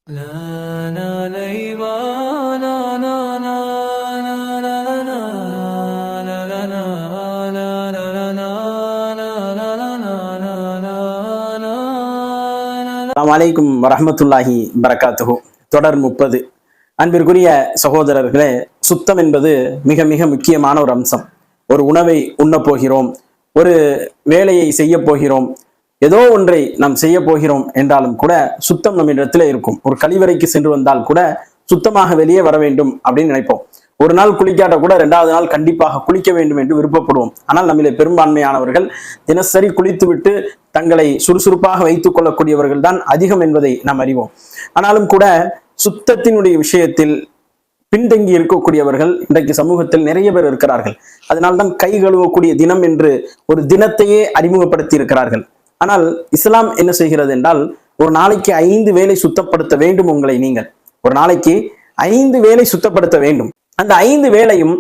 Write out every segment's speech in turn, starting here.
அலைக்கும் வரஹ்மத்துல்லாஹி பரகாத்துஹு. தொடர் 30. அன்பிற்குரிய சகோதரர்களே, சுத்தம் என்பது மிக மிக முக்கியமான ஒரு அம்சம். ஒரு உணவை உண்ண போகிறோம், ஒரு வேலையை செய்ய போகிறோம், ஏதோ ஒன்றை நாம் செய்ய போகிறோம் என்றாலும் கூட சுத்தம் நம்ம இடத்துல இருக்கும். ஒரு கழிவறைக்கு சென்று வந்தால் கூட சுத்தமாக வெளியே வர வேண்டும் அப்படின்னு நினைப்போம். ஒரு நாள் குளிக்காட்ட கூட 2வது நாள் கண்டிப்பாக குளிக்க வேண்டும் என்று விருப்பப்படுவோம். ஆனால் நம்மளே பெரும்பான்மையானவர்கள் தினசரி குளித்துவிட்டு தங்களை சுறுசுறுப்பாக வைத்துக் கொள்ளக்கூடியவர்கள் தான் அதிகம் என்பதை நாம் அறிவோம். ஆனாலும் கூட சுத்தத்தினுடைய விஷயத்தில் பின்தங்கி இருக்கக்கூடியவர்கள் இன்றைக்கு சமூகத்தில் நிறைய பேர் இருக்கிறார்கள். அதனால்தான் கை கழுவக்கூடிய தினம் என்று ஒரு தினத்தையே அறிமுகப்படுத்தி இருக்கிறார்கள். ஆனால் இஸ்லாம் என்ன செய்கிறது என்றால், ஒரு நாளைக்கு 5 வேளை சுத்தப்படுத்த வேண்டும். நீங்கள் ஒரு நாளைக்கு 5 வேளை சுத்தப்படுத்த வேண்டும். அந்த 5 வேளையும்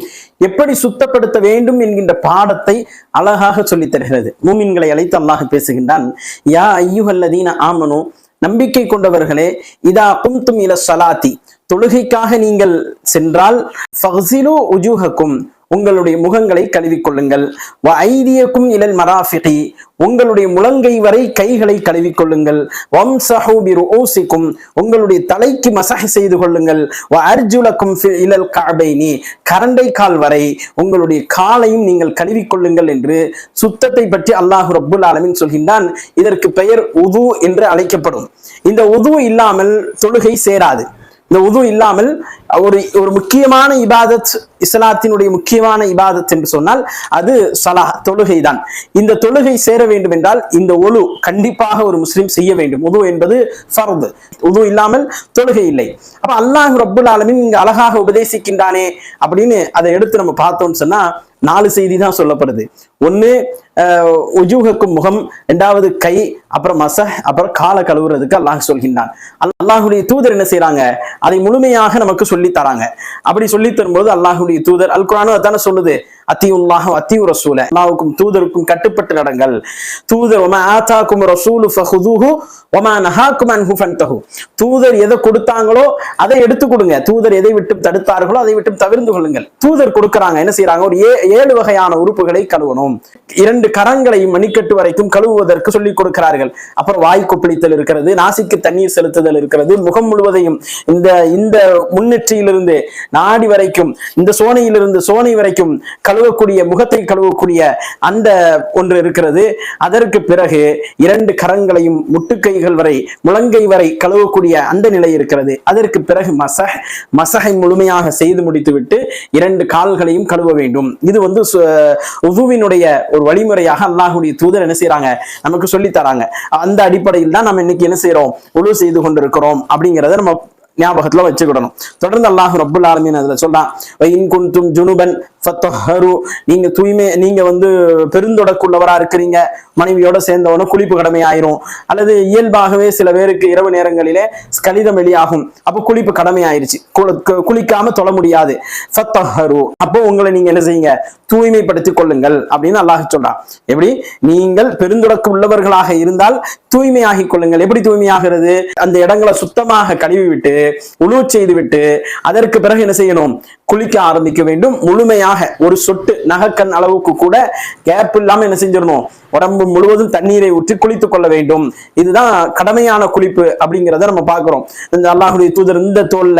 எப்படி சுத்தப்படுத்த வேண்டும் என்கின்ற பாடத்தை அழகாக சொல்லித் தருகிறது. மூமின்களை அழைத்து அல்லாஹ் பேசுகின்றான். யா அய்யுஹல்லதீன ஆமனு, நம்பிக்கை கொண்டவர்களே, இதா கும்தும் இல ஸலாத்தி, தொழுகைக்காக நீங்கள் சென்றால், ஃபக்ஸிலு உஜூஹக்கும், உங்களுடைய முகங்களை கழுவிக்கொள்ளுங்கள், வ ஐதியக்கும் இலல் மராஃபிகி, உங்களுடைய முழங்கை வரை கைகளை கழுவிக்கொள்ளுங்கள், வம்ஸஹு பிருஊசிக்கும், உங்களுடைய தலைக்கு மஸஹ் செய்து கொள்ளுங்கள், வ அர்ஜுலக்கும் இலல் கஅபைனி, கரண்டை கால் வரை உங்களுடைய காலையும் நீங்கள் கழுவிக்கொள்ளுங்கள் என்று சுத்தத்தை பற்றி அல்லாஹ் ரப்புல் ஆலமீன் சொல்கின்றான். இதற்கு பெயர் உது என்று அழைக்கப்படும். இந்த உது இல்லாமல் தொழுகை சேராது. இந்த உது இல்லாமல் ஒரு முக்கியமான இபாதத், இஸ்லாத்தினுடைய முக்கியமான இபாதத் என்று சொன்னால் அது ஸலாஹ், தொழுகை தான். இந்த தொழுகை சேர வேண்டும் என்றால் இந்த ஒழு கண்டிப்பாக ஒரு முஸ்லிம் செய்ய வேண்டும். உது என்பது ஃபர்து. உது இல்லாமல் தொழுகை இல்லை. அப்ப அல்லாஹ் ரப்புல் ஆலமீன் இங்க அழகாக உபதேசிக்கின்றானே அப்படின்னு அதை எடுத்து நம்ம பார்த்தோம்னு சொன்னா 4 செய்தி தான் சொல்லப்படுது. ஒண்ணு உஜூஹக்கும், முகம், 2வது கை, அப்புறம் மஸஹ், அப்புறம் காலை கழுவுறதுக்கு அல்லாஹ் சொல்கின்றான். அல்லாஹுடைய தூதர் என்ன செய்யறாங்க, அதை முழுமையாக நமக்கு சொல்லி தராங்க. அப்படி சொல்லி தரும்போது அல்லாஹுடைய தூதர், அல் குர்ஆனும் அதான சொல்லுது, அத்தியுல்லாஹ் அத்தியு ரசூல, அல்லாஹ்வுக்கும் தூதருக்கும் கட்டுப்பட்டு நடங்கள். தூதர் வமா ஆதாக்கும் ரசூலு ஃபஹுதுஹு வமா நஹாக்கும் அன்ஹு ஃபன்தஹு, தூதர் எதை கொடுத்தாங்களோ அதை எடுத்து கொடுங்க, தூதர் எதை விட்டு தடுத்தார்களோ அதை விட்டு தவிர்த்து கொள்ளுங்கள். தூதர் கொடுக்கறாங்க, என்ன செய்யறாங்க, ஒரு 7 வகையான உறுப்புகளை கழுவணும். 2 கரங்களை மணிக்கட்டு வரைக்கும் கழுவுவதற்கு சொல்லிக் கொடுக்கிறார்கள். அப்புறம் வாய் கொப்பளித்தல் இருக்கிறது, நாசிக்கு தண்ணீர் செலுத்துதல் இருக்கிறது, முகம் முழுவதையும் இந்த முன்னெற்றியிலிருந்து நாடி வரைக்கும், இந்த சோனையிலிருந்து சோனை வரைக்கும் கழுவக்கூடிய, முகத்தை கழுவக்கூடிய அந்த ஒன்று இருக்கிறது. அதற்கு பிறகு 2 கரங்களையும் முட்டுக்கைகள் வரை, முழங்கை வரை கழுவக்கூடிய அந்த நிலை இருக்கிறது. அதற்கு பிறகு மஸஹை முழுமையாக செய்து முடித்துவிட்டு 2 கால்களையும் கழுவ வேண்டும். இது உதுவினுடைய ஒரு வழிமுறையாக அல்லாஹ்வுடைய தூதர் என்ன செய்யறாங்க, நமக்கு சொல்லி தராங்க. அந்த அடிப்படையில் தான் நம்ம இன்னைக்கு என்ன செய்யறோம், உது செய்து கொண்டிருக்கிறோம் அப்படிங்கிறத நம்ம ஞாபகத்துல வச்சுக்கிடணும். தொடர்ந்து அல்லாஹ் ரப்புல் ஆலமீன் அதுல சொல்றான், இன் குன்தும் ஜுனுபன் ஃபத்தஹரு, நீங்க நீங்க பெருந்தொடக்குள்ளவரா இருக்கிறீங்க, மனைவியோட சேர்ந்தவன குளிப்பு கடமை ஆயிரும். அல்லது இயல்பாகவே சில பேருக்கு இரவு நேரங்களிலே கலிதம் வெளியாகும், அப்போ குளிப்பு கடமை ஆயிருச்சு, குளிக்காம தொழ முடியாது. ஃபத்தஹரு, அப்போ உங்களை நீங்க என்ன செய்யுங்க, தூய்மைப்படுத்திக் கொள்ளுங்கள் அப்படின்னு அல்லாஹ் சொல்றான். எப்படி, நீங்கள் பெருந்தொடக்கு உள்ளவர்களாக இருந்தால் தூய்மையாகிக் கொள்ளுங்கள். எப்படி தூய்மையாகிறது, அந்த இடங்களை சுத்தமாக கழுவி விட்டு உழு செய்து விட்டு அதற்கு பிறகு என்ன செய்யணும், குளிக்க ஆரம்பிக்க வேண்டும். முழுமையாக ஒரு சொட்டு நகக்கண் அளவுக்கு கூட கேப் இல்லாம என்ன செஞ்சிடணும், உடம்பு முழுவதும் தண்ணீரை ஊற்றி குளித்துக் கொள்ள வேண்டும். இதுதான் கடமையான குளிப்பு அப்படிங்கிறத நம்ம பார்க்கிறோம். இந்த அல்லாஹுடைய தூதர் இந்த தோல்ல,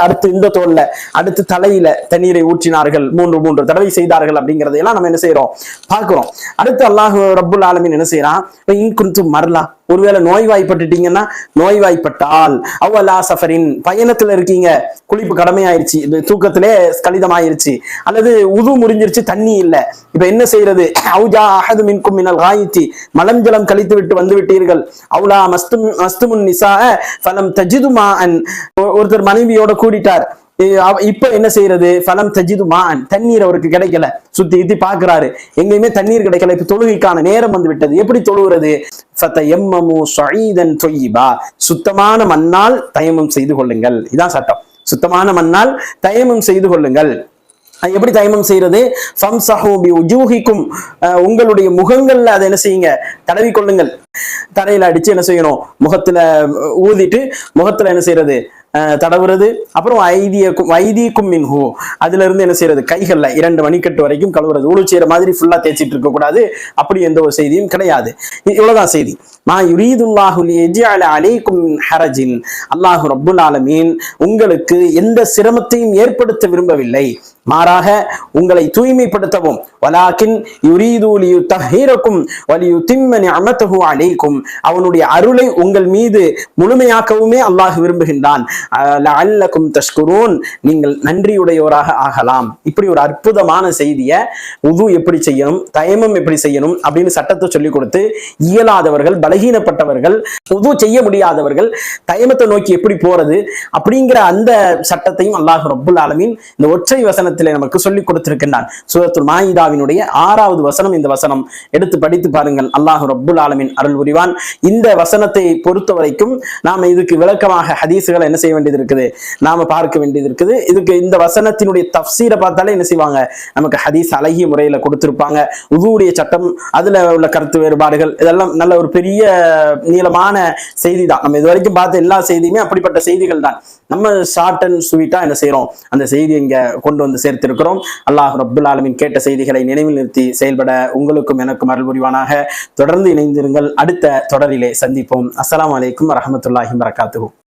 அடுத்து இந்த தோல்ல, அடுத்து தலையில தண்ணீரை ஊற்றினார்கள், 3 தடவை செய்தார்கள் அப்படிங்கிறதையெல்லாம் நம்ம என்ன செய்யறோம், பார்க்கிறோம். அடுத்து அல்லாஹ் ரப்புல் ஆலமீன் என்ன செய்யறான், இன் குன்தும் மர்லா, ஒருவேளை நோய்வாய்ப்பட்டுட்டீங்கன்னா, நோய்வாய்ப்பட்டால், அவ்வளா சஃபரின், பயணத்துல இருக்கீங்க, குளிப்பு கடமையாயிருச்சு, தூக்கத்திலே கலிதமாயிருச்சு, அல்லது உது முறிஞ்சிருச்சு, தண்ணி இல்ல, இப்ப என்ன செய்யறது, அவுஜா அஹது மின்கும் மினல் காயித்தி, மலம் ஜலம் கழித்து விட்டு வந்து விட்டீர்கள், அவுலா மஸ்துமுன் நிசா ஃபலம் தஜிது மாஅன், ஒருத்தர் மனைவியோட கூடிட்டார், இப்ப என்ன செய்யறது, ஃபலம் தஜிது மாஅன், தண்ணீர் அவருக்கு கிடைக்கல, சுத்தி பாக்குறாரு, எங்கேயுமே தண்ணீர் கிடைக்கல, இப்ப தொழுகைக்கான நேரம் வந்து விட்டது, எப்படி தொழுகிறது, ஃபதயம்மமு ஸஈதன் தொய்யிபா, சுத்தமான மண்ணால் தயமம் செய்து கொள்ளுங்கள். இதான் சட்டம், சுத்தமான மண்ணால் தயமம் செய்து கொள்ளுங்கள். எப்படி தயமம் செய்யறது? ஃபம்சஹு பிவுஜூஹிக்கும், உங்களுடைய முகங்கள்ல அதை என்ன செய்யுங்க, தடவி கொள்ளுங்கள். தரையில அடிச்சு என்ன செய்யணும், முகத்துல ஊதிட்டு முகத்துல என்ன செய்யறது, தடவுறது. அப்புறம் ஐதீக்கும் மின்ஹு, அதுல இருந்து என்ன செய்யறது, கைகள்ல 2 மணிக்கட்டு வரைக்கும் கழுவுறது. உழு செய்யற மாதிரி ஃபுல்லா தேய்ச்சிட்டு இருக்க கூடாது, அப்படி எந்த ஒரு செய்தியும் கிடையாது. இவ்வளவுதான் செய்தி. மா யுரீதுல்லாஹு லியஜ்அல அலைக்கும் மின் ஹரஜின், அல்லாஹ் ரப்புல் ஆலமீன் உங்களுக்கு எந்த சிரமத்தையும் ஏற்படுத்த விரும்பவில்லை, மாறாக உங்களை தூய்மைப்படுத்தவும். வலாக்கின் யுரீது லியுத்தஹிரக்கும் வலியுத்திம்ம நிஅமதஹு அலைக்கும், அவனுடைய அருளை உங்கள் மீது முழுமையாக்கவுமே அல்லாஹ் விரும்புகின்றான். லஅல்லக்கும் தஷ்குரூன், நீங்கள் நன்றியுடையோராக ஆகலாம். இப்படி ஒரு அற்புதமான செய்தியை, உது எப்படி செய்யணும், தயமம் எப்படி செய்யணும் அப்படின்னு சட்டத்தை சொல்லிக் கொடுத்து, இயலாதவர்கள், பலகீனப்பட்டவர்கள், உது செய்ய முடியாதவர்கள் தயமத்தை நோக்கி எப்படி போறது அப்படிங்கிற அந்த சட்டத்தையும் அல்லாஹ் ரப்புல் ஆலமீன் இந்த ஒற்றை வசனத்திலே நமக்கு சொல்லிக் கொடுத்திருக்கின்றான். சூரத்துல் மாயிதாவினுடைய 6வது வசனம். இந்த வசனம் எடுத்து படித்து பாருங்கள், அல்லாஹ் ரப்புல் ஆலமீன் அருள் புரிவான். இந்த வசனத்தை பொறுத்த வரைக்கும் நாம இதுக்கு விளக்கமாக ஹதீசுகளை என்ன செய்ய வேண்டியது இருக்குது, நாம பார்க்க வேண்டியது இருக்குது. இதுக்கு இந்த வசனத்தினுடைய தஃப்சீரை பார்த்தாலே என்ன செய்வாங்க, நமக்கு ஹதீஸ் அழகிய முறையில கொடுத்திருப்பாங்க. உதுவுடைய சட்டம், அதுல உள்ள கருத்து வேறுபாடுகள், இதெல்லாம் நல்ல ஒரு பெரிய நீளமான செய்தி தான். நம்ம இது வரைக்கும் பார்த்த எல்லா செய்தியுமே அப்படிப்பட்ட செய்திகள் தான். நம்ம ஷார்ட் அண்ட் ஸ்வீட்டா என்ன செய்யறோம், அந்த செய்தியை இங்க கொண்டு வந்து சேர்த்திருக்கிறோம். அல்லாஹ் ரப்புல் ஆலமீன் கேட்ட செய்திகளை நினைவில் நிறுத்தி செயல்பட உங்களுக்கும் எனக்கும் அருள் புரிவானாக. தொடர்ந்து இணைந்திருங்கள். அடுத்த தொடரிலே சந்திப்போம். அஸ்ஸலாமு அலைக்கும் வரஹ்மத்துல்லாஹி வபரகாத்துஹு.